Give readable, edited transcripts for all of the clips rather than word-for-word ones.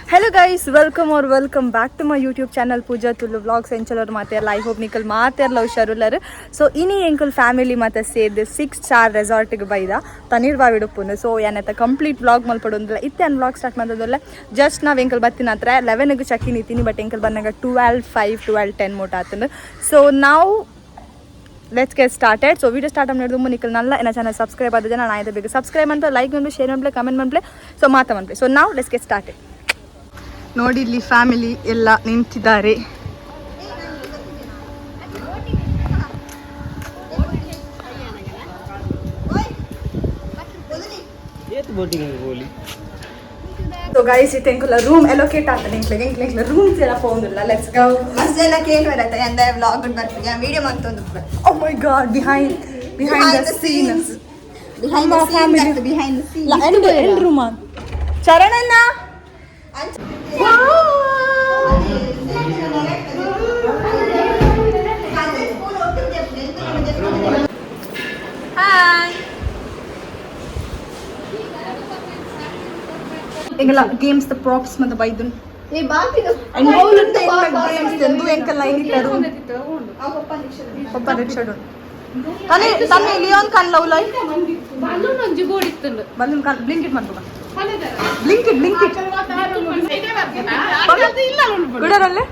Hello guys welcome back to my YouTube channel Pooja Tulu vlogs ಎಂಚಲೋರು ಮಾತೆಲ್ಲ I hope ನಿಕಲ್ ಮಾತೆಲ್ಲ ಹುಷಾರುಲ್ಲರು so ಇನಿ ಎಂಕಲ್ ಫ್ಯಾಮಿಲಿ ಮತ್ತೆ ಸೇದ್ 6 ಸ್ಟಾರ್ ರೆಸಾರ್ಟ್ ಗೆ ಬೈದ ತನೀರ್ ಬಾವಿ ಡುಪ್ಪುನು ಸೊ ಏನತ್ತ ಕಂಪ್ಲೀಟ್ ವ್ಲಾಗ್ ಮಲ್ಪಡೊಂದಿಲ್ಲ ಇತ್ತೆ ವ್ಲಾಗ್ ಸ್ಟಾರ್ಟ್ ಮಾಡೋದಲ್ಲ ಜಸ್ಟ್ ನಾವ್ ಎಂಕಲ್ ಬತ್ತಿನ ಹತ್ರ 11 ಗೆ ಚೆಕ್ ಇನ್ ಇತ್ತೀನಿ ಬಟ್ ಎಂಕಲ್ ಬಂದಾಗ 12:10 ಮೋಟ ಆತನು ಸೊ ನಾವು let's get started so video start ಮಾಡಿದ್ರು ಮುನಿಕಲ್ ನಲ್ಲ ಏನ ಚಾನಲ್ ಸಬ್ಸ್ಕ್ರೈಬ್ ಆದ ಜನ ನಾಯಿದ ಬೇಗ ಸಬ್ಸ್ಕ್ರೈಬ್ ಅಂತ ಲೈಕ್ ಮಾಡಿ ಶೇರ್ ಮಾಡಿ ಕಮೆಂಟ್ ಮಾಡಿ ಸೊ ಮಾತಾ ಮಾಡಿ ಸೊ ನಾವು ಲೆಟ್ಸ್ ಗೆಟ್ ಸ್ಟಾರ್ಟೆಡ್ ನೋಡಿ ಇಲ್ಲಿ ಫ್ಯಾಮಿಲಿ ಎಲ್ಲ ನಿಂತಿದ್ದಾರೆ So guys it enkola room allocate aata enkola room sela pondilla let's go masjela kelu varata enda vlog bartiya video mantondu oh my god behind the scenes behind the scene la end room charananna ಎಂಗಲ games the props ಮತ್ತೆ ಬೈದನ್ ಏ ಬಾತಿನ games ಎಂದು ಎಂಕಲ ಐನಿಟ್ಟರು ಪಪ್ಪ ರಿಕ್ಷಡ್ ತನೆ Leone ಕನ್ ಲವ್ಲೈ balloon ಒಂಜಿ ಬೋಡಿತ್ತಂದು balloon ಕನ್ ಬ್ಲಿಂಕಿಟ್ ಮಾಡ್ಬೋಕ ಬ್ಲಿಂಕಿಟ್ ಗುಡರಲ್ಲೇ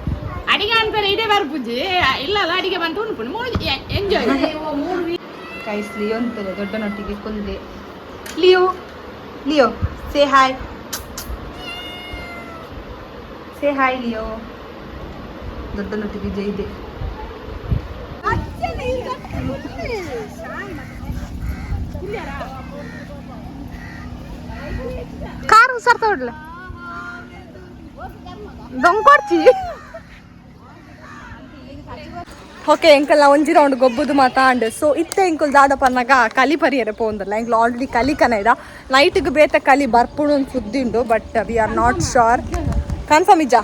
ಅಡಿಗೆ ಅಂತಾರೆ ಇದೇ ಬರ್ಪುಜಿ ಇಲ್ಲ ಅಡಿಗೆ ಬಂತು ಉಂಟು ಎಂಜಾಯ್ ಗೈಸ್ ಲಿಯೋನ್ ತರ ದೊಡ್ಡನೊಟ್ಟಿಗೆ ಕುಂದೆ Leo say hi Say hi Leo. ದೊಡ್ಡನೊಟ್ಟಿಗೆ ಜೈ ಇದೆ ಕಾರ್ ಸರ್ತ ಹೊಡ್ಲ ದೊಂಗ್ ಕೊಡ್ತಿ ಓಕೆ ಎಂಕಲ್ ನಾ ಒಂಜಿ ರೌಂಡ್ ಗೊಬ್ಬುದು ಮಾತಾಂಡ್ ಸೊ ಇತ್ತೆ ಎಂಕಲ್ ದಾದ ಪನ್ನಗ ಕಲಿ ಪರಿಯರೆ ಪೋಂದಲ್ಲ ಎಂಕಲ್ ಆಲ್ರೆಡಿ ಕಲಿ ಕನೈದ ನೈಟ್ಗೆ ಬೇತ ಕಲಿ ಬರ್ಪುಡು ಒಂದು ಸುದ್ದಿ ಉಂಡು but we are not sure confirm ಇಜ್ಜ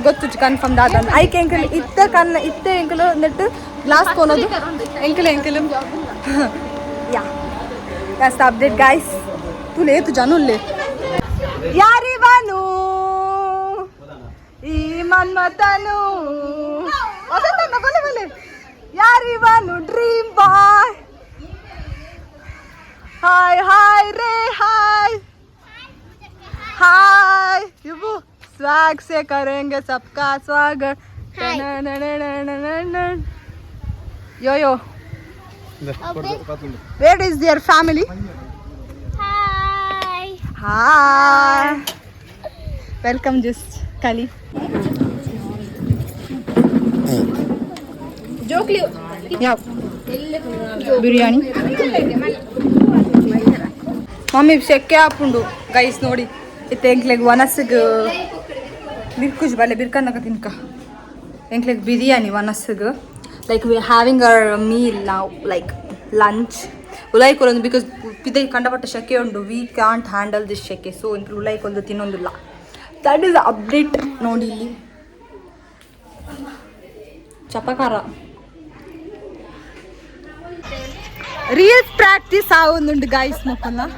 ಗೊತ್ತು ಕನ್ಫರ್ಮ್ ದಾದ ಐಕೆ ಎಂಕಲ್ ಇತ್ತೆ ಎಂಕಲು ನೆಟ್ಟು ಗ್ಲಾಸ್ ಕೊನೋದು ಎಂಕಲು yeah that's the update guys ತುಲೆ ಏತು ಜನುಲ್ಲೆ ಯಾರಿವನು ಈ ಮನ್ಮತನು ಅದನ್ನ ಬಲೆ ಯಾರಿವನು ಡ್ರೀಮ್ ಬಾಯ್ ಹಾಯ್ ರೇ ಹಾಯ್ युबू स्वैग से करेंगे सबका स्वागत यो where is their family hi welcome just kali jokli yeah biryani mummy check apundu guys nodi ಇತ್ತೆ ಎಂಕ್ಲೆಗ್ ವನಸ್ಸಿಗೆ ಬಿರ್ಕುಜ್ ಬಲ್ಲೆ ಬಿರ್ಕಂದಕ ತಿನ್ಕ ಎಂಕ್ಲೆಗ್ ಬಿರಿಯಾನಿ ವನಸ್ಸಿಗೆ like we having our meal ನಾವು ಲೈಕ್ ಲಂಚ್ ಉಲಾಯ್ಕೊಳೊಂದು ಬಿಕಾಸ್ ಪಿದೆ ಕಂಡಪಟ್ಟ ಶೆಕೆ ಉಂಡು ವಿ ಕ್ಯಾಂಟ್ ಹ್ಯಾಂಡಲ್ ದಿಸ್ ಶೆಕೆ ಸೊ ಇಂಕ್ಲು ಉಲಾಯ್ಕೊಲ್ದು ತಿನ್ನೊಂದಿಲ್ಲ ದಟ್ ಇಸ್ ಅಪ್ಡೇಟ್ ನೋಡಿ ಇಲ್ಲಿ ಚಪಕಾರ ರೀಲ್ಸ್ ಪ್ರಾಕ್ಟೀಸ್ ಆವೊಂದುಂಡು ಗಾಯ್ಸ್ ಮಕ್ಕಳ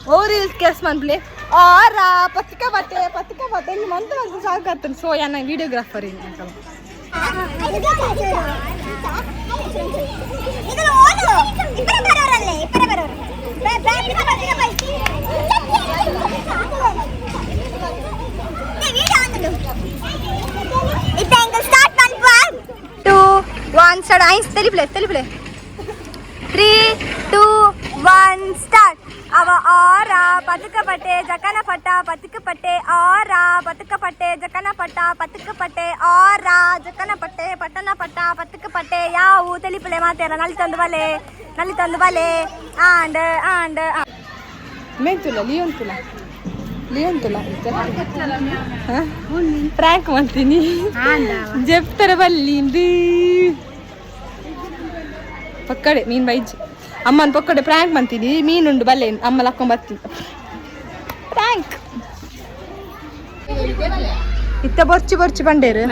ಓ ರೀಲ್ಸ್ ಕೇಸ್ ಮನ್ಪ್ಲೆ और पत्रिका बाटे ಇಲ್ಲಿ ಮಂತ್ರ ಅಂತ ಸಾಕತ್ತನ ಸೊ ಯಾನ ವಿಡಿಯೋಗ್ರಾಫರ್ ಇಲ್ಲಿ ಅಂಕಲ್ ಇದು ಓಡು ಇಬ್ಬರು ಬರೋರಲ್ಲೇ ಪತ್ರಿಕಾ ಬೈಸಿ ವಿಡಿಯೋ ಅಂದು ಇತ್ತ ಅಂಕಲ್ ಸ್ಟಾರ್ಟ್ 1 2 1 ಸ್ಟಾರ್ಟ್ ಐಸ್ ತಲಿಪ್ಲೆ 3 2 1 ಸ್ಟಾರ್ಟ್ ಅವ ಆರ ಪತಕ ಪಟ್ಟೆ ಜಕನ ಪಟ್ಟ ಪತಕ ಪಟ್ಟೆ ಆರ ಪತಕ ಪಟ್ಟೆ ಜಕನ ಪಟ್ಟ ಪತಕ ಪಟ್ಟೆ ಆರ ಜಕನ ಪಟ್ಟೆ ಪಟ್ಟಣ ಪಟ್ಟ ಪತಕ ಪಟ್ಟೆ ಯಾವು ತಲಿಪಲೆ ಮಾತೇರ ನಲ್ಲಿ ತಂದು ಬಲೆ ಆಂಡ್ ಮೆಂತುಲ ಲಿಯೊಂತುಲ ಪ್ರಾಂಕ್ ಮಾಡ್ತೀನಿ ಜೆಪ್ತರ ಬಲ್ಲಿಂದು ಪಕ್ಕಡೆ ಮೀನ್ ಬೈಜ್ ಅಮ್ಮನ ಪಕ್ಕಡೆ ಪ್ರಾಂಕ್ ಮಾಡ್ತೀನಿ ಮೀನುಂಡು ಬಲ್ಲೆ ಅಮ್ಮ ಲಕ್ಕೊಂಡ್ ಬರ್ತೀನಿ ಪ್ರಾಂಕ್ ಇತ್ತ ಬರ್ಚಿ ಬಂಡೇರು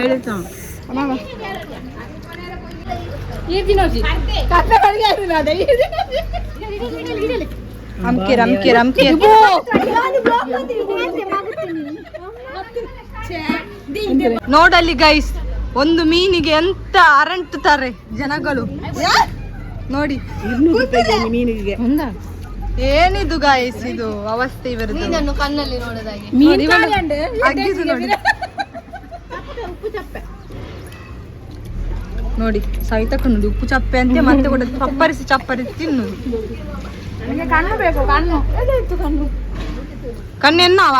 ಅಮ್ಕೆ ನೋಡಲ್ಲಿ ಗೈಸ್, ಒಂದು ಮೀನಿಗೆ ಎಂತ ಅರಂಟುತ್ತಾರೆ ಜನಗಳು ನೋಡಿ. ಮೀನಿಗೆ ಏನಿದು ಗಾಯಸ್, ಇದು ಅವಸ್ಥೆ ಇವರದ್ದು. ಕಣ್ಣಲ್ಲಿ ನೋಡೋದಾಗಿ ನೋಡಿ ಸಹಿತಕ್ಕ ನೋಡಿ, ಉಪ್ಪು ಚಪ್ಪೆ ಅಂತೆ ಮತ್ತೆ ಕೂಡ ಚಪ್ಪರಿಸಿ ತಿನ್ನುದು. ಕಣ್ಣು ಬೇಕು, ಕಣ್ಣು ಕಣ್ಣು ಎನ್ನವ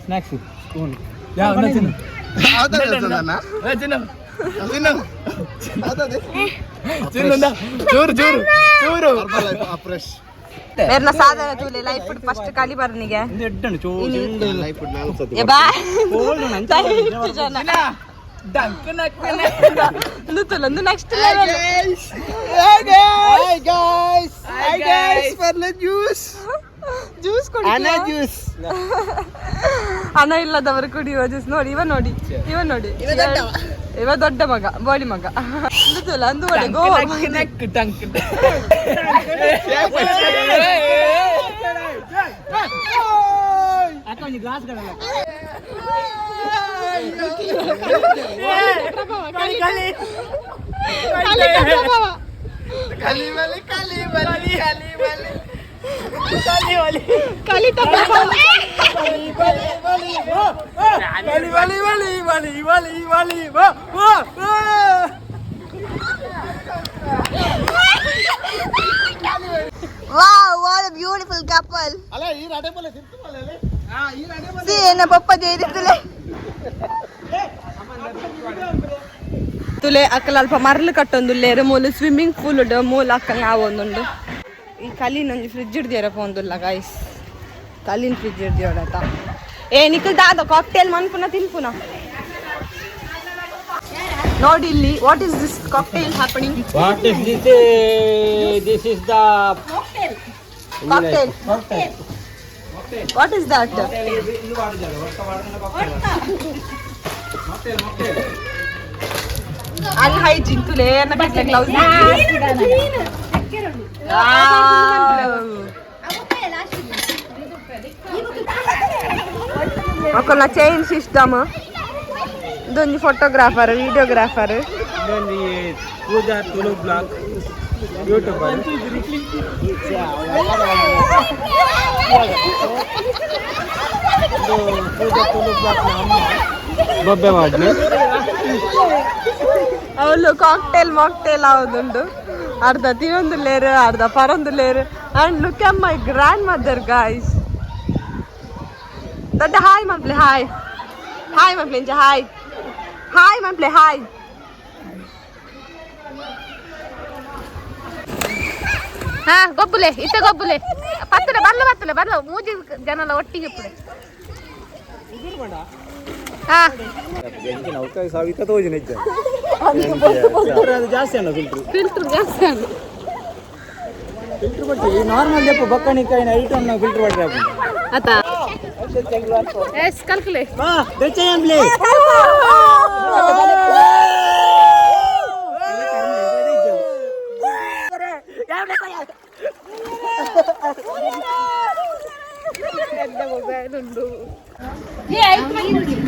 ಸ್ನಾಕ್ಸ್ मेरे ना सादा है तूले लाइफ फुट फर्स्ट काली बार नहीं गया लाइफ फुट नाल सती ये बाय next level Hi guys parle juice ana juice ಅನ ಇಲ್ಲದವರು ಕುಡಿಯುವ ಜ್ಯೂಸ್. ನೋಡಿ ಇವ ನೋಡಿ ಇವ ದೊಡ್ಡ ಮಗ, ಬೋಳಿ ಮಗ. ಅಂದು Wow, what a beautiful couple. See, na papa jeyidile. ತುಲೆ ಅಕ್ಕಲ ಅಲ್ಪ ಮರಳು ಕಟ್ಟೊಂದುಲ್ಲೇರು ಮೂಲ ಸ್ವಿಮ್ಮಿಂಗ್ ಪೂಲ್ ಉಂಡು ಮೂಲ ಅಕ್ಕಂಗೆ ಆವೊಂದುಂಡು. ಈ ಕಲ್ಲಿನ ಒಂಜಿ ಫ್ರಿಡ್ಜ್ ಹಿಡ್ದಿಯರ ಪೋಂದುಲ್ಲ ಗೈಸ್, ಕಲ್ಲಿನ ಫ್ರಿಡ್ಜ್ ಹಿಡ್ದಿಯೋಡತ. ನಿಖಲ್ ದಾದ ಕಾಕ್ಟೇಲ್ ಮನ್ಪುನ ತಿನ್ಪುನ ನೋಡಿ ಇಲ್ಲಿ. What is this cocktail happening? What is this? This is the cocktail. What is that? Unhygienic ತುಲೆ ಏನ ಕಟ್ಲೆ ಗ್ಲೌಸ್ ಅಕ್ಕನ ಚೈನ್ ಸಿಸ್ಟಮ್. ಇದೊಂದು photographer, videographer. Pooja Tulu blog YouTuber. Pooja Tulu blog ಬೊಬ್ಬೆ ಮಾಡ್ಲಿ. ಅವಳು ಮಾಕ್ಟೇಲ್ ಆಗೋದುಂಡು. ಅರ್ಧ ತಿನ್ನೊಂದು ಲೇರು, ಅರ್ಧ ಪರೊಂದು ಲೇರು. And look at my grandmother guys. ದೊಡ್ಡ ಹಾಯ್ ಮಕ್ಳೆ, ಹಾಯ್ ಮಕ್ಳೆ, ಇಂಚ ಹಾಯ್ ಮಕ್ಳೆ, ಹಾಯ್. ಹಾ ಗೊಬ್ಬುಲೆ ಇತ್ತ ಗೊಬ್ಬುಲೆ ಪತ್ತಲೆ ಬರ್ಲ ಮೂಜಿ ಜನ ಒಟ್ಟಿಗೆ ಪುಡೆ. ಹಾ ಜಾಸ್ತಿ ಅಣ್ಣ ಫಿಲ್ಟರ್ ಜಾಸ್ತಿ ಅಣ್ಣ. ಫಿಲ್ಟರ್ ಬಟ್ಟಿ ನಾರ್ಮಲ್ ಜಪ್ಪು ಬಕ್ಕಣಿ ಕಾಯಿನ ಐಟಮ್ ನಾವು ಫಿಲ್ಟರ್ ಬಟ್ಟಿ ಹಾಕು ಆತ ಎಸ್ ಕಲ್ಕಲೆ ಬಾ ಬೆಚ್ಚಯ್ಯನ್ಲಿ.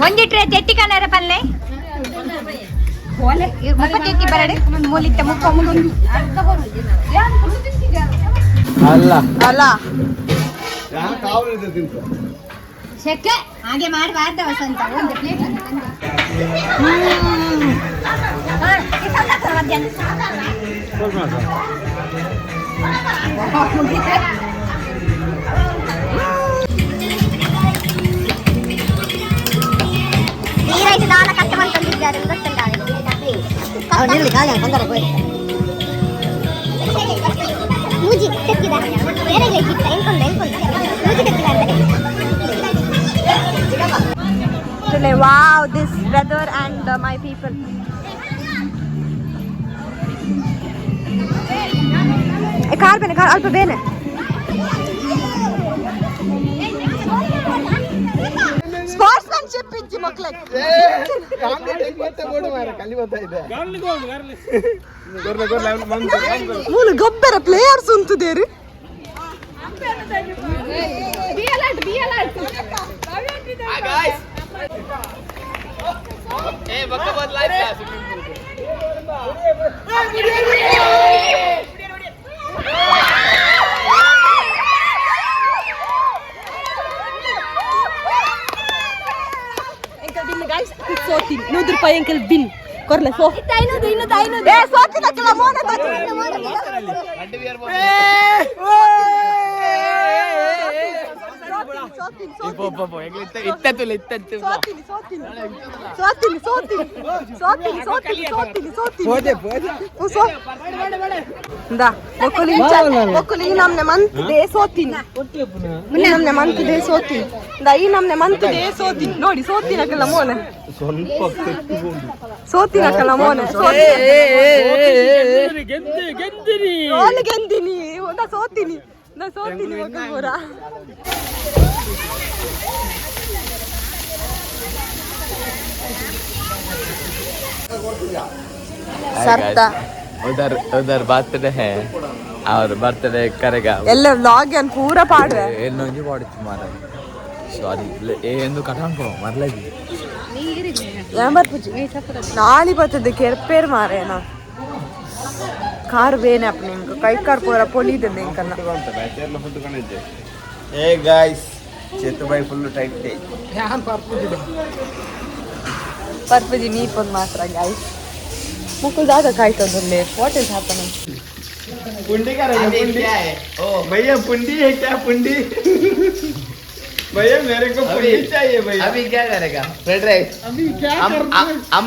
ಒಂದಿಟ್ರೆ ತೆಟ್ಟಿ ಕನ್ನಡ ಪಲ್ಲೆ ಮುಖ ತೆಟ್ಟಿ ಬರಡೆ ಮೂಲಿತ್ತ ಮುಖ ಅಲ್ಲ ಶೆಕ್ಕ ಹಾಗೆ ಮಾಡಬಾರ್ದ ವಸಂತ. ಒಂದು ಪ್ಲೇಟ್ ನೀರಾಯ್ತು ದಾಲ ಕಷ್ಟವನ್ನು ತಂದಿದ್ದಾರೆ ಮೂಜಿ ತೆಕ್ಕಿದ ಬೇರೆ ಮೂಜಿ ತೆಕ್ಕಿದ. Wow, this weather and my people. Car अल्प बेने ಪಿಂಚಿ ಮಕ್ಳಿಗೆ ಮೂಲ ಗೊಬ್ಬರ ಪ್ಲೇಯರ್ಸ್ ಉಂಟುದೇರು ₹100 ಎಂಕಲ್ ಬಿನ್ ಕೊರ್ಲೆ ಸೋ ಸೋತಿನ ಕೆಲ ಮೋನ ನಮ್ನೆ ಮಂತ್ದೆ ಸೋತಿನಿ ನಮ್ನೆ ಮಂತ್ದೆ ಸೋತಿನಿ ಈ ನಮ್ನೆ ಮಂತ್ದೆ ಸೋತಿನಿ ನೋಡಿ ಸೋತಿನಕಲ್ಲ ಮೋನೆ ಸೋತಿನಕಲ್ಲ ಮೋನೆ ಗೆಂದಿನಿ ನಾ ಸೋತಿನಿ ಪೂರ ಸರ್ತಾ उधर बर्थडे है और बर्थडे करेगा ಎಲ್ಲ ವ್ಲಾಗ್ ಅನ್ ಪೂರ ಪಾಡ್ವೆ ಏನೊಂಜಿ ಪಾಡಿತ್ತು ಮಾರ ಸಾರಿ ಎಂದು ಕಟಾನ್ಕೊ ಮರ್ಲಗಿ ನಾಳಿ ಬರ್ತದೆ ಕೆರ್ಪೇರ್ ಮಾರೇನ ಕಾರ್ ಬೇನೆ ಅಪ್ಪ ನಿಮ್ಗೆ ಕೈ ಕಾರ್ ಪೂರ ಪೊಲಿದೆ ನಿಂಕಲ್ಲ ಏ guys Chethu by full tight ಇದೆ ಪರ್ಪಜಿ ನೀಪೊಂದು ಮಾತ್ರ ಗಾಯ್ಸ್ मुकुल ज़्यादा कायतो धुले व्हाट इज हैपनिंग पुंडी करेगा पुंडी ओ भैया पुंडी है क्या पुंडी भैया मेरे को पुंडी चाहिए भैया अभी क्या करेगा फ्राइड राइस अभी क्या हम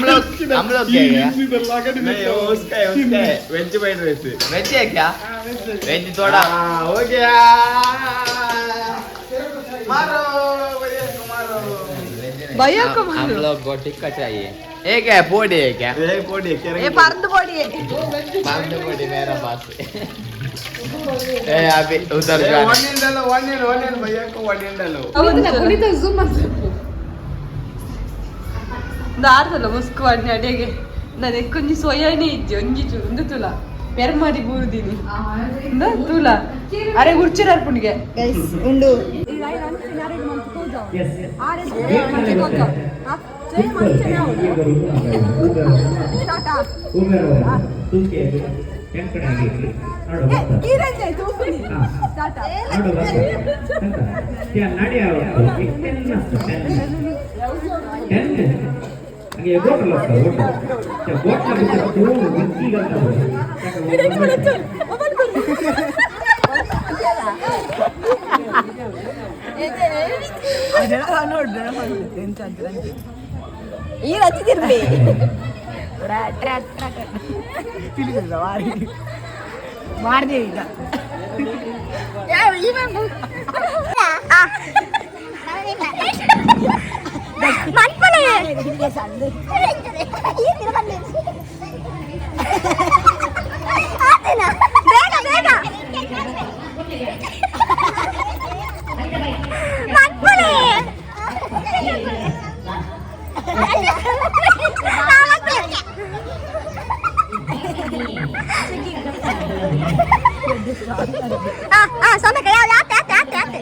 लोग क्या नहीं उसका है वेज फ्राइड राइस वेज है क्या वेज थोड़ा हो गया मारो भैया को मारो भैया को हम लोग को टिक्का चाहिए एक है पोड़ी है क्या ये पोड़ी क्या ये पर्द पोड़ी है पर्द पोड़ी मेरा पास ए अभी उधर जाना वन इन भैया को वन इन डालो ದಾರ್ದಲ್ಲ ಮುಸ್ಕು ಅಡ್ನೆ ಅಡೆಗೆ ನಾನು ಕೊಂಚ ಸೋಯಾನೇ ಇದ್ದೆ ಒಂಜಿ ಚೂರು ತುಲ ಪೆರ್ ಮಾಡಿ ಬೂರುದೀನಿ ತುಲ ಅರೆ ಗುರ್ಚಿರಾರ್ ಪುಂಡಿಗೆ ಉಂಡು ಈ ರಚಿತಿರ್ಲಿ ಮಾಡಿದೆ ಈಗ Sana kaya ate.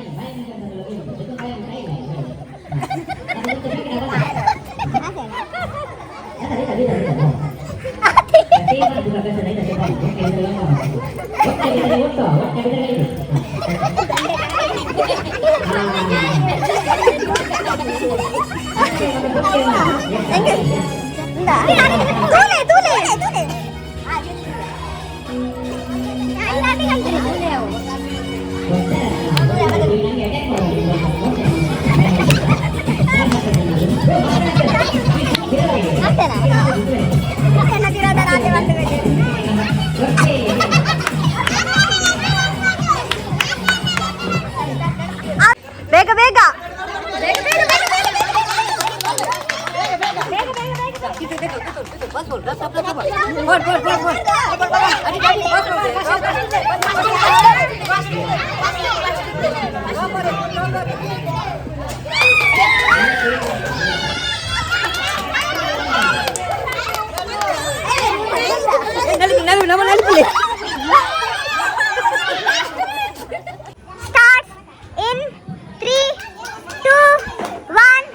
ಬೇಗ ಬೇಗ Start in 3, 2, 1,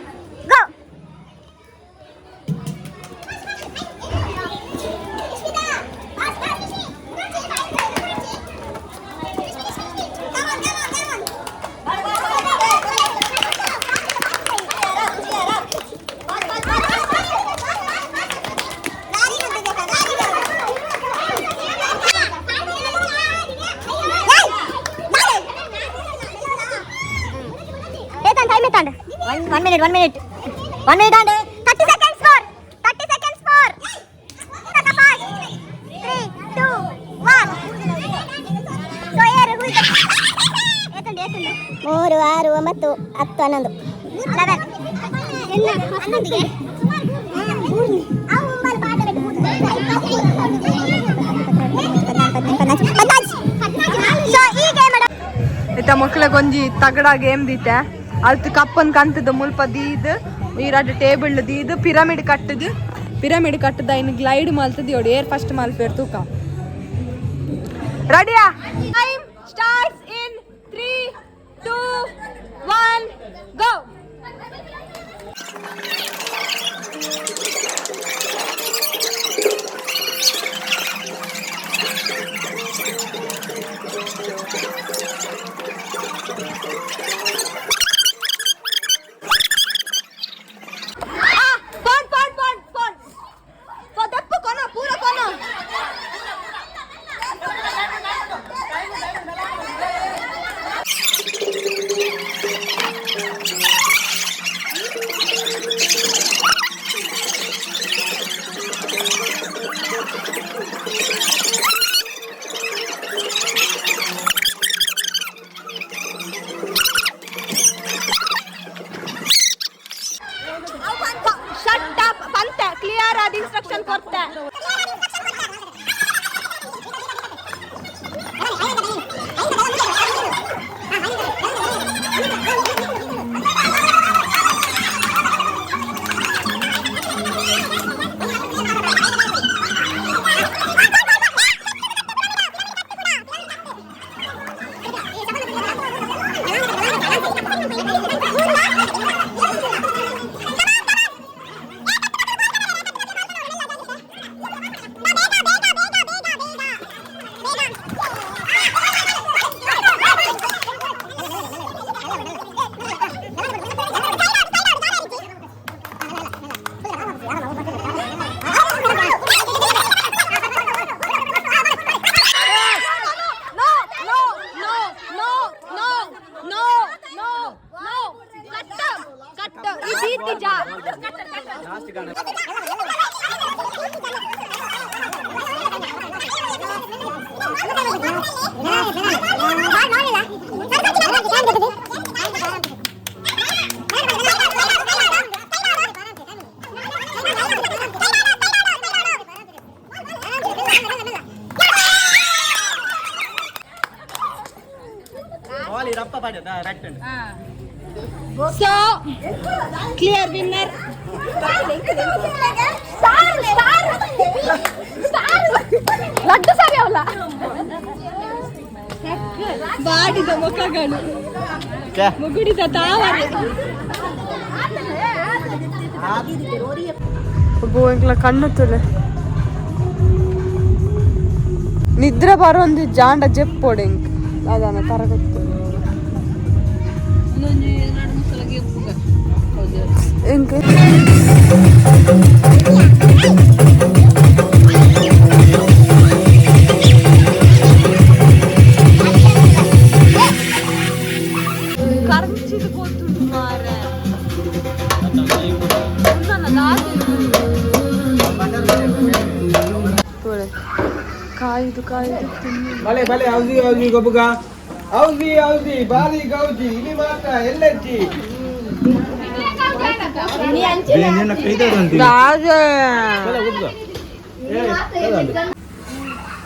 go. One minute and 30 seconds more. 30 seconds more. 3, 2, 1. So here who is ಎತ್ತಂಡಿ 3, 6, 9, 10, 11. 11. ಇತ್ತ ಮಕ್ಳಿಗೆ ಒಂಜಿ ತಗಡ ಗೇಮ್ ದೀತೆ ಅಲ್ತ್ ಕಪ್ಪನ್ ಕಂತದ ಮುಲ್ಪ ದೀದ್ ಈರಾಡ್ ಟೇಬಲ್ ದೀದ್ ಪಿರಮಿಡ್ ಕಟ್ಟದ ಇನ್ನು ಗ್ಲೈಡ್ ಮಲ್ತದ ಯೋಡು ಏರ್ ಫಸ್ಟ್ ಮಲ್ಪೇರ್ ತೂಕ ರೆಡಿಯಾ time starts in 3, 2, 1 go clear ಆದ ಇನ್ಸ್ಟ್ರಕ್ಷನ್ ಕೊಡ್ತೆ So, clear winner. ಲಡ್ಡು ಸರಿ ಅವಲ್ಲ ಬಾಡಿದ ಮುಖಗಳು ಮುಗುಡಿದ ತಾವರೆ ಗೋಂಗ್ಲ ಕಣ್ಣು ತುಲೆ ನಿದ್ರೆ ಬರೋಂದು ಜಾಂಡ ಜೆಪ್ಪೋಡೆಂಗ್ ಅದನ್ನ ತರಗತ್ತು ಎಂಗೆ ಕರ್ಚಿದು ಗೊತ್ತುಂಟು ಮಾರೆ ಕಾಯ್ದು ಬಲೆ ಬಲೆ ಔಸಿ ಗೊಬ್ಬಗ ಔಸಿ ಬಾರಿ ಗೌಜಿ ಇಲ್ಲಿ ಮಾತ್ರ ಎಲ್ಲಜ್ಜಿ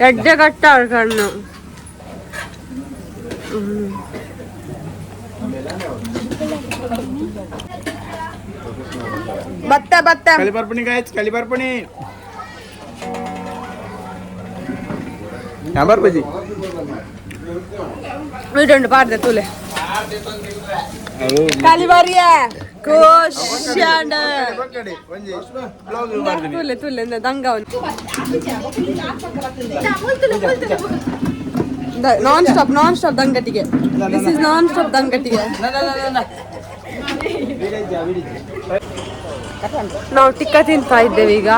ಎಡ್ಡೆ ಕಟ್ಟ ಕಣ್ಣು ಬತ್ತ ಕಲಿಬರ್ಪಣಿ ಗಾಯ್ಸ್ ಕಲಿಬರ್ಪಣಿ ഞാൻ പറഞ്ഞി വീട്ടുണ്ട് പാടുതെ തൂലെ കാലിബാരിയ കോശാണ്ട് തൂലെ തൂലെ ದಂಗವನ್ ನಾನ್ ಸ್ಟಾಪ್ ದಂಗಟ್ಟಿಗೆ ದಿಸ್ ಇಸ್ ನಾನ್ ಸ್ಟಾಪ್ ದಂಗಟ್ಟಿಗೆ ನಾವು ಟಿಕ್ಕ ತಿಂತಾ ಇದ್ದೇವೆ ಈಗ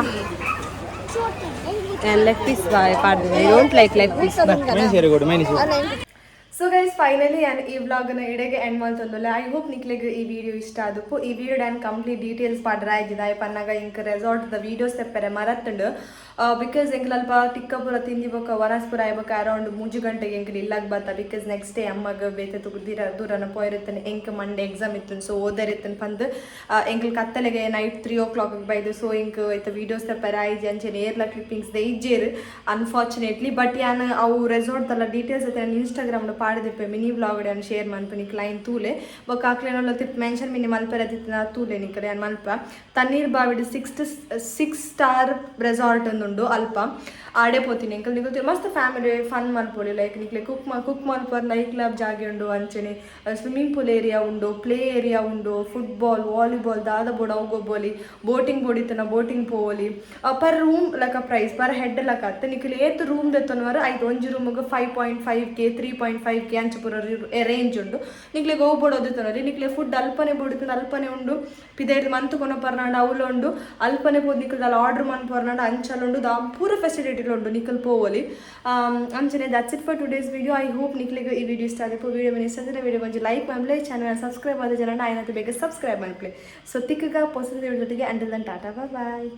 ಲೆಗ್ ಪೀಸ್ ಪಾಡ್ದೇವೆ I don't like leg piece so guys finally ನಾನು ಈ ವ್ಲಾಗ್ನ ಇಡೆಗೆ ಎಂಡ್ ಮಾಡ್ತಂದಲ್ಲ ಐ ಹೋಪ್ ನಿಕ್ಲೆಗೆ ಈ ವಿಡಿಯೋ ಇಷ್ಟ ಆದಪ್ಪು ಈ ವಿಡಿಯೋ ನಾನು ಕಂಪ್ಲೀಟ್ ಡೀಟೇಲ್ಸ್ ಪಾಡ್ರ ಆಯ್ದಿದೆ ಪನ್ನಾಗ ಇಂಕ ರೆಸಾರ್ಟ್ದ ವೀಡಿಯೋಸ್ ತೆಪ್ಪರೆ ಮರತ್ತುಂಡು ಬಿಕಾಸ್ ಎಂಕಲ್ ಅಲ್ಪ ಟಿಕ್ಕಪುರ ತಿಂದಿಬೇಕು ವನಸ್ಪುರ ಆಯ್ಬೇಕು ಅರೌಂಡ್ 3 ಗಂಟೆಗೆ ಎಂಕಲ್ ಇಲ್ಲಾಗ ಬರ್ತಾ ಬಿಕಾಸ್ ನೆಕ್ಸ್ಟ್ ಡೇ ಅಮ್ಮಗ ಬೇತೆ ದೂರನ ಪೋಯಿರುತ್ತಾನೆ ಎಂಕ ಮಂಡೆ ಎಕ್ಸಾಮ್ ಇತ್ತು ಸೊ ಓದರಿತ್ತನ್ ಬಂದು ಎಂಕಲ್ ಕತ್ತಲೆಗೆ ನೈಟ್ 3 o'clock ಬೈದು ಸೊ ಇಂಕ ಐತ ವೀಡಿಯೋಸ್ ತೆಪ್ಪರೆ ಆಯ್ಜಿ ಅಂಚೆನೆ ಏರ್ಲ ಕ್ಲಿಪ್ಪಿಂಗ್ಸ್ ದೈಜೇರು ಅನ್ಫಾರ್ಚುನೇಟ್ಲಿ ಬಟ್ ಯಾನು ಅವು ರೆಸಾರ್ಟ್ದಲ್ಲ ಡೀಟೇಲ್ಸ್ ಐತೆ ನಾನು ಇನ್ಸ್ಟಾಗ್ರಾಮ್ನ ಪಾಡಿದಿಪ್ಪೆ ಮಿನಿ ವ್ಲಾಗ್ ನಾನು ಶೇರ್ ಮಾಡ್ತೀನಿ ಕ್ಲೈನ್ ತೂಲೆ ಬೊಕ್ಕ ಆಕ್ಲೇನಲ್ಲ ತಿಪ್ ಮೆನ್ಷನ್ ಮಿನಿ ಮಲ್ಪೆರ ತಿತ್ತಿನ ತೂಲೆ ನಿಕ್ಕಡೆ ನಾನು ಮಲ್ಪ ತಣ್ಣೀರ್ ಬಾವಿಡ್ 6 ಸ್ಟಾರ್ ರೆಸಾರ್ಟ್ ಉಂಡು ಅಲ್ಪ ಆಡೆ ಪೋತೀನಿ ಎಂಕಲ್ ನಿಗಲ್ ಮಸ್ತ್ ಫ್ಯಾಮಿಲಿ ಫನ್ ಮಲ್ಪೊಲಿ ಲೈಕ್ ನಿಕ್ಲೆ ಕುಕ್ ಮಲ್ಪರ್ ನೈಟ್ ಕ್ಲಬ್ ಜಾಗೆ ಉಂಡು ಅಂಚೆನೆ ಸ್ವಿಮ್ಮಿಂಗ್ ಪೂಲ್ ಏರಿಯಾ ಉಂಡು ಪ್ಲೇ ಏರಿಯಾ ಉಂಡು ಫುಟ್ಬಾಲ್ ವಾಲಿಬಾಲ್ ದಾದ ಬೋಡ ಹೋಗೋಬೋಲಿ ಬೋಟಿಂಗ್ ಬೋಡಿತನ ಬೋಟಿಂಗ್ ಪೋಲಿ ಪರ್ ರೂಮ್ ಲಕ ಪ್ರೈಸ್ ಪರ್ ಹೆಡ್ ಲಕ ಅತ್ತೆ ನಿಕ್ಲೆ ಏತ್ ರೂಮ್ ದೆತ್ತನವರ ಆಯ್ತು ಒಂಜಿ ರೂಮ್ಗೆ 5.5K 3.5K ಅಂಚ ಪೂರ ರೇಂಜ್ ಉಂಡು ನಿಕ್ಲೆಗೆ ಹೋಗ್ಬೋಡೋದಿತ್ತನರಿ ನಿಕ್ಲೆ ಫುಡ್ ಅಲ್ಪನೆ ಬೋಡಿತನ ಅಲ್ಪನೆ ಉಂಡು ಪಿದೈದು ಮಂತ್ ಕೊನ ಪರ್ನಾಂಡ ಅವಲು ಉಂಡು ಅಲ್ಪನೆ ಪೋದ್ ನಿಕ್ಲದಲ್ಲಿ ಆರ್ಡರ್ ಮನ್ ಪರ್ನಾಂಡ ಅಂಚಲುಂಡು ದಾ ಪೂರ ಫೆಸಿಲಿಟಿ ಉಂಡು ನಿಕಲ್ ಪೋವಲಿ ಅಂಚನೆ that's it for today's video I hope ನಿಕ್ಲೆಗೆ ಈ ವಿಡಿಯೋ ಇಷ್ಟ ಆದಪ್ಪ ವಿಡಿಯೋ ಇಷ್ಟ ಅಂದರೆ ವಿಡಿಯೋ ಕೊಂಚ ಲೈಕ್ ಮಾಡ್ಲಿ ಚಾನಲ್ ಸಬ್ಸ್ಕ್ರೈಬ್ ಆದ ಜನ ಆಯ್ನಂತ ಬೇಗ ಸಬ್ಸ್ಕ್ರೈಬ್ ಮಾಡ್ಲಿ ಸೊ ತಿಕ್ಕಗ ಪೊಸದ ಜೊತೆಗೆ ಅಂಡಲ್ ದನ್ ಟಾಟಾ ಬಾಯ್